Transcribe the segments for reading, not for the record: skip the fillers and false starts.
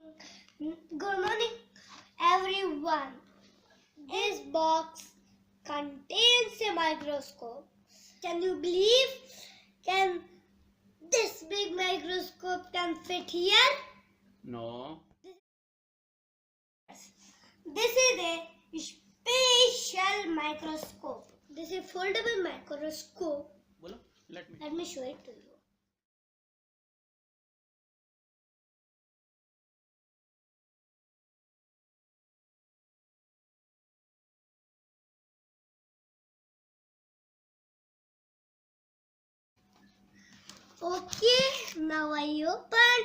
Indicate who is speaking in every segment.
Speaker 1: Good morning, everyone. This box contains a microscope. Can you believe? Can this big microscope can fit here?
Speaker 2: No.
Speaker 1: This is a special microscope. This is a foldable microscope. Let me show it to you. Okay, now I open.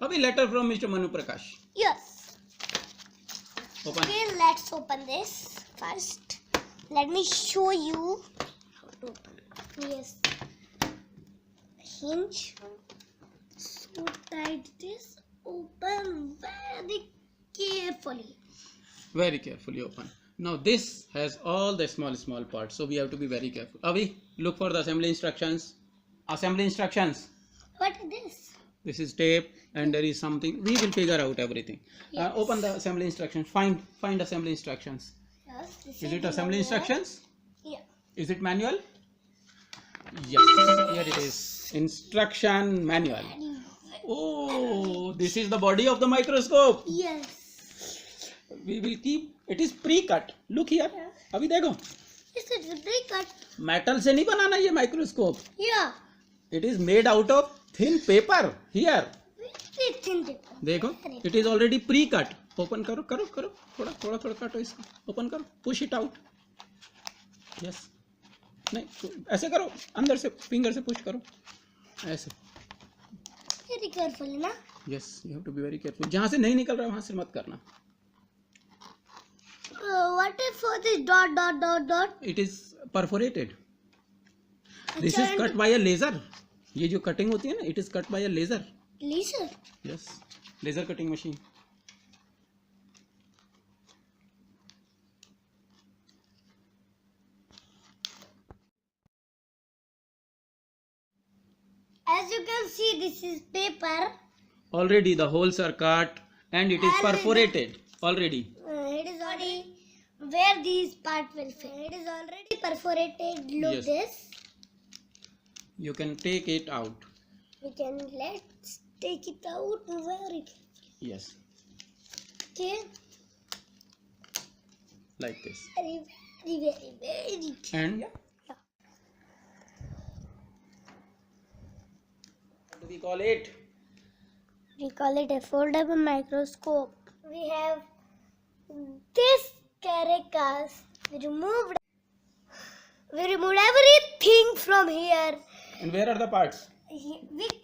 Speaker 2: A letter from Mr. ManuPrakash.
Speaker 1: Yes.
Speaker 2: Open.
Speaker 1: Okay, let's open this first. Let me show you how to open. Yes. Hinge. So tight this. Open very carefully.
Speaker 2: Very carefully open. Now this has all the small parts, so we have to be very careful. Avi, look for the assembly instructions. Assembly instructions.
Speaker 1: What is this?
Speaker 2: This is tape, and there is something. We will figure out everything.
Speaker 1: Yes.
Speaker 2: Open the assembly instructions. Find assembly instructions.
Speaker 1: Yes. This
Speaker 2: Is it assembly
Speaker 1: manual.
Speaker 2: instructions?
Speaker 1: Yeah.
Speaker 2: Is it manual? Yes. Here it is. Instruction manual. Oh, this is the body of the microscope.
Speaker 1: Yes.
Speaker 2: We will keep. It is pre-cut. Look here. अभी देखो.
Speaker 1: This is pre-cut.
Speaker 2: Metal से नहीं बनाना ये microscope.
Speaker 1: Yeah.
Speaker 2: It is made out of thin paper. Here.
Speaker 1: Very thin paper.
Speaker 2: देखो. It is already pre-cut. Open करो. थोड़ा काटो इसको. Open करो. Push it out. Yes. नहीं ऐसे करो. अंदर से finger से push करो. ऐसे.
Speaker 1: Very carefully, ना?
Speaker 2: Yes. You have to be very careful. जहाँ से नहीं निकल रहा वहाँ से मत करना.
Speaker 1: What if for this dot?
Speaker 2: It is perforated. This is cut by a laser. ये जो cutting होती है ना, it is cut by a laser.
Speaker 1: Laser?
Speaker 2: Yes, laser cutting machine.
Speaker 1: As you can see, this is paper.
Speaker 2: Already the holes are cut and it is perforated. Already.
Speaker 1: It is already where these parts will fit. It is already perforated. Look
Speaker 2: Yes.
Speaker 1: this.
Speaker 2: You can take it out.
Speaker 1: Let's take it out very carefully.
Speaker 2: Yes,
Speaker 1: Okay.
Speaker 2: like this.
Speaker 1: Very carefully.
Speaker 2: And what do we call it?
Speaker 1: We call it a foldable microscope. We have this carcass. We removed everything from here.
Speaker 2: And where are the parts?
Speaker 1: We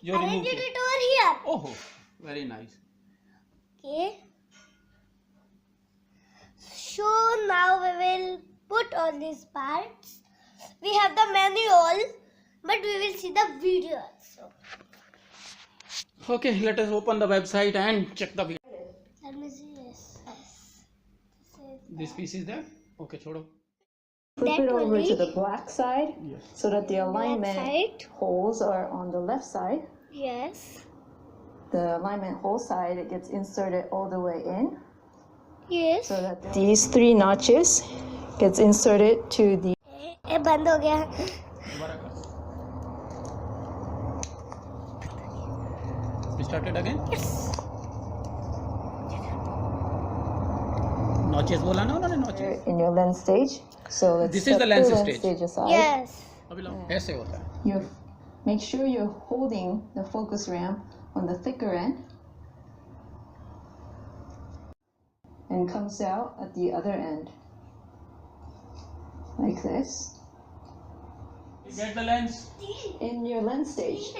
Speaker 2: You removed
Speaker 1: arranged
Speaker 2: it.
Speaker 1: it over here.
Speaker 2: Oh, very nice.
Speaker 1: Okay. So now we will put all these parts. We have the manual, but we will see the video also.
Speaker 2: Okay, let us open the website and check the video.
Speaker 1: Let me see this.
Speaker 2: This piece is there. Okay, छोड़ो.
Speaker 3: Flip
Speaker 1: That
Speaker 3: it over
Speaker 1: only?
Speaker 3: to the black side
Speaker 2: Yes.
Speaker 3: so that the alignment
Speaker 1: side?
Speaker 3: holes are on the left side.
Speaker 1: Yes.
Speaker 3: The alignment hole side, it gets inserted all the way in
Speaker 1: Yes.
Speaker 3: so that these three notches gets inserted to the
Speaker 1: ये बंद हो गया.
Speaker 2: दोबारा कर. Start it again.
Speaker 1: Yes.
Speaker 2: Notches बोला ना उन्होंने notches.
Speaker 3: in your lens stage. So let's
Speaker 2: This is
Speaker 3: set
Speaker 2: the lens
Speaker 3: lens
Speaker 2: stage.
Speaker 3: aside.
Speaker 1: Yes.
Speaker 2: अभी लो. ऐसे होता है.
Speaker 3: You make sure you're holding the focus ramp on the thicker end and comes out at the other end like this.
Speaker 2: You get the lens.
Speaker 3: In your lens stage,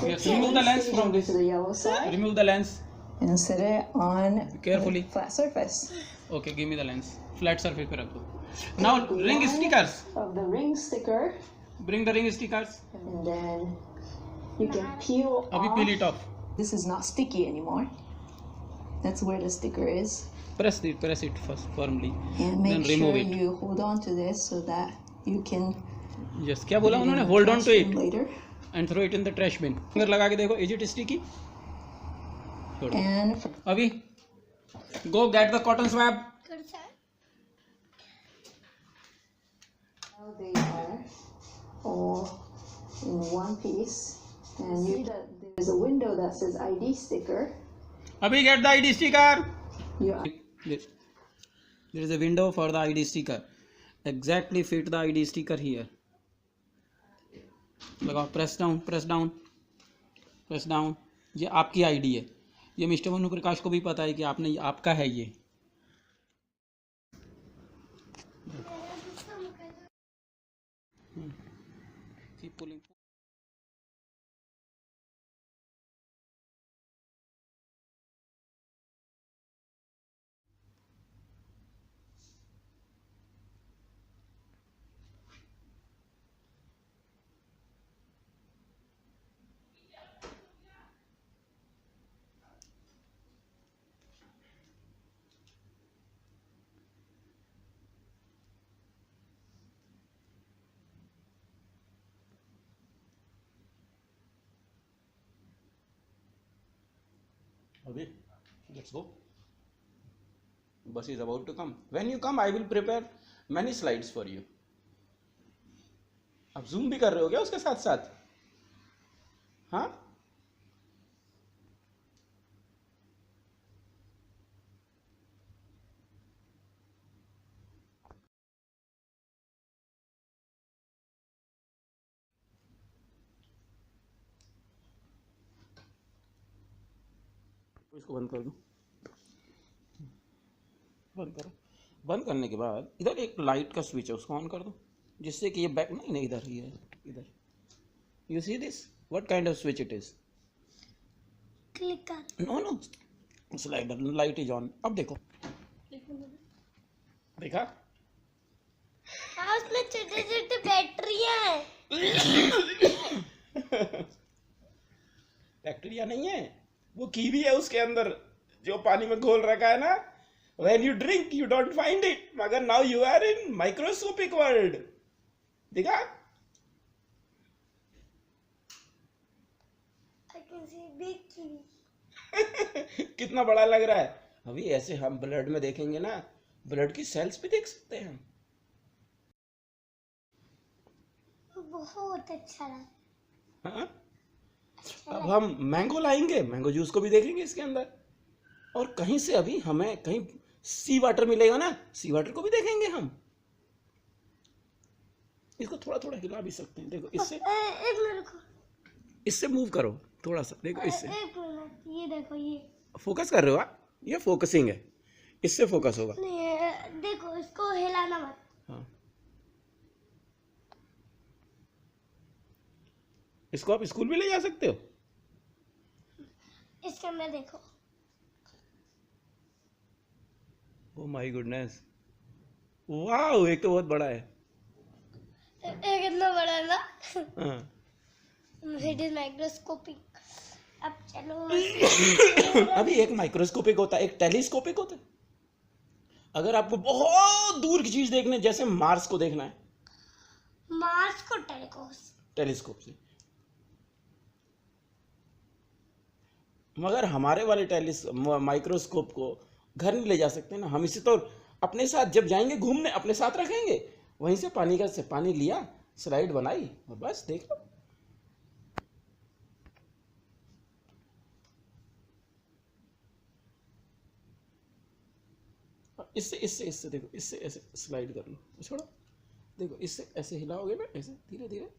Speaker 2: Yes, remove the lens from this.
Speaker 3: to the yellow side
Speaker 2: Remove the lens.
Speaker 3: and set it on
Speaker 2: Carefully.
Speaker 3: a flat surface
Speaker 2: Okay, give me the lens. Flat surface पे रख दो. Now ring stickers.
Speaker 3: of the ring sticker,
Speaker 2: Bring the ring stickers.
Speaker 3: and then you can peel
Speaker 2: अभी
Speaker 3: off.
Speaker 2: peel it off.
Speaker 3: This is not sticky anymore. That's where the sticker is.
Speaker 2: Press it first firmly.
Speaker 3: And
Speaker 2: Then
Speaker 3: make
Speaker 2: remove
Speaker 3: sure
Speaker 2: it.
Speaker 3: you hold on to this so that you can
Speaker 2: yes, क्या बोला उन्होंने? Hold on to it
Speaker 3: later.
Speaker 2: And throw it in the trash bin. Finger लगा के देखो, is it sticky? छोड़ो.
Speaker 3: And
Speaker 2: अभी go get the cotton swab.
Speaker 3: now they are all in one piece. And you see that there's a window that says ID sticker.
Speaker 2: अभी get the ID sticker.
Speaker 3: You
Speaker 2: There is a window for the ID sticker. Exactly fit the ID sticker here. लगाओ, press down, press down, press down. ये आपकी ID है. ये mister Manu प्रकाश को भी पता है कि आपने, आपका है ये. Keep pulling. Abhi, let's go. Bus is about to come. When you come, I will prepare many slides for you. आप जूम भी कर रहे हो क्या उसके साथ साथ? हाँ? इसको बंद कर दो. बंद करो. बंद करने के बाद इधर एक लाइट का स्विच है, उसको ऑन कर दो, जिससे कि ये बैक नहीं नहीं इधर ही है. इधर you see this, what kind of switch it is?
Speaker 1: Clicker.
Speaker 2: No no, slider. Light is on. अब देखो, देखा?
Speaker 1: हाँ, उसमें छोटे छोटे बैटरियां हैं.
Speaker 2: बैक्टीरिया नहीं है, वो कीवी है उसके अंदर जो पानी में घोल रखा है ना. When you drink, you don't find it. मगर now you are in microscopic world. देखा?
Speaker 1: I can see big kiwi.
Speaker 2: कितना बड़ा लग रहा है. अभी ऐसे हम ब्लड में देखेंगे ना, ब्लड की सेल्स भी देख सकते हैं हम.
Speaker 1: बहुत अच्छा लगा.
Speaker 2: हाँ? अब हम मैंगो लाएंगे, मैंगो जूस को भी देखेंगे इसके अंदर. और कहीं से अभी हमें कहीं सी वाटर मिलेगा ना, सी वाटर को भी देखेंगे हम. इसको थोड़ा थोड़ा हिला भी सकते हैं. देखो इससे,
Speaker 1: एक मिनट को,
Speaker 2: इससे मूव करो थोड़ा सा. देखो इससे,
Speaker 1: एक मिनट, ये देखो, ये
Speaker 2: फोकस कर रहे हो आप? ये फोकसिंग है, इससे फोकस होगा.
Speaker 1: नहीं, देखो इसको हिलाना मत.
Speaker 2: हाँ, इसको आप स्कूल भी ले जा सकते हो.
Speaker 1: इसके अंदर देखो.
Speaker 2: ओह माय गुडनेस, वाओ, एक तो बहुत बड़ा है.
Speaker 1: एक इतना बड़ा ना.
Speaker 2: हाँ.
Speaker 1: It is microscopic. अब चलो.
Speaker 2: अभी एक माइक्रोस्कोपिक होता है, एक टेलीस्कोपिक होता है. अगर आपको बहुत दूर की चीज देखने, जैसे मार्स को देखना है,
Speaker 1: मार्स को
Speaker 2: टेलीस्कोप से. मगर हमारे वाले माइक्रोस्कोप को घर नहीं ले जा सकते ना हम. इसे तो अपने साथ जब जाएंगे घूमने, अपने साथ रखेंगे. वहीं से पानी लिया, स्लाइड बनाई और बस देख लो. इससे इससे इससे देखो, इससे ऐसे स्लाइड कर लो. छोड़ो, देखो इससे ऐसे हिलाओगे ना, ऐसे धीरे धीरे.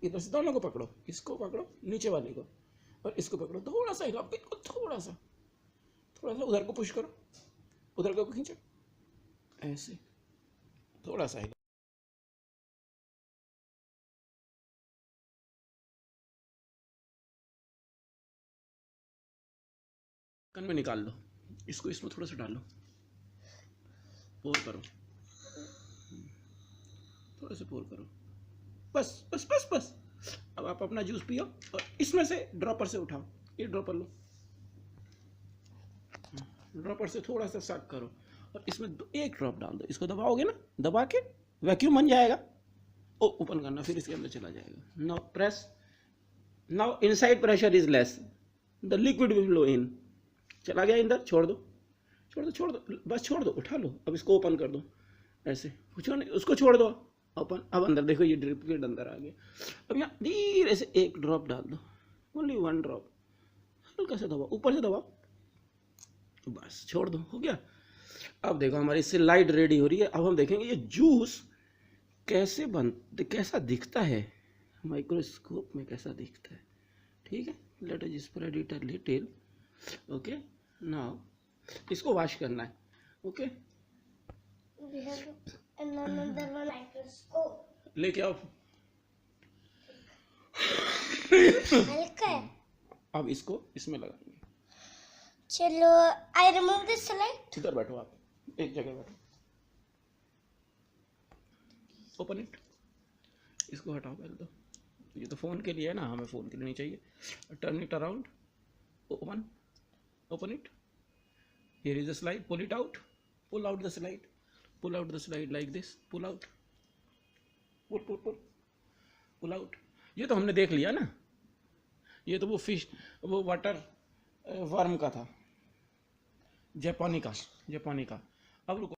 Speaker 2: इधर से दोनों को पकड़ो, इसको पकड़ो, नीचे वाले को, और इसको पकड़ो. थोड़ा सा हिलाओ, बिल्कुल थोड़ा सा उधर को पुश करो, उधर को खींचो, ऐसे थोड़ा सा हिलाओ. कन में निकाल लो, इसको इसमें थोड़ा सा डालो, पोर करो, थोड़ा सा पोर करो. बस बस बस बस. अब आप अपना जूस पियो और इसमें से ड्रॉपर से उठाओ. ये ड्रॉपर लो, ड्रॉपर से थोड़ा सा सक करो और इसमें एक ड्रॉप डाल दो. इसको दबाओगे ना, दबा के वैक्यूम बन जाएगा. ओपन करना, फिर इसके अंदर चला जाएगा। Now press, now inside pressure is less, the liquid will flow in. चला गया अंदर, छोड़ दो छोड़ दो छोड़ दो, बस छोड़ दो, उठा लो। अब इसको ओपन कर दो ऐसे, कुछ नहीं, उसको छोड़ दो ओपन। अब अंदर देखो, ये ड्रिप के अंदर आ गया। अब यहाँ धीरे से एक ड्रॉप डाल दो, ओनली 1 ड्रॉप, हल्का सा दबाओ, ऊपर से दबाओ, बस छोड़ दो, हो गया। अब देखो हमारी स्लाइड रेडी हो रही है। अब हम देखेंगे ये जूस कैसे कैसा दिखता है माइक्रोस्कोप में, कैसा दिखता है। ठीक है, let us spread it a little. Okay, now इसको वॉश करना है। Okay,
Speaker 1: We have another one microscope.
Speaker 2: लेके आओ।
Speaker 1: हल्का है।
Speaker 2: अब इसको इसमें लगाएंगे।
Speaker 1: चलो, I remove this slide.
Speaker 2: इधर बैठो आप, एक जगह बैठो। ओपन इट, इसको हटाओ पहले तो, ये तो फ़ोन के लिए है ना, हमें फ़ोन के लिए नहीं चाहिए। Turn it around, open, open it, here is the slide, pull it out, pull out the slide, pull out the slide like this, pull out, pull pull pull pull out. ये तो हमने देख लिया ना, ये तो वो फिश, वो वाटर वर्म का था, जापानी का। अब रुको।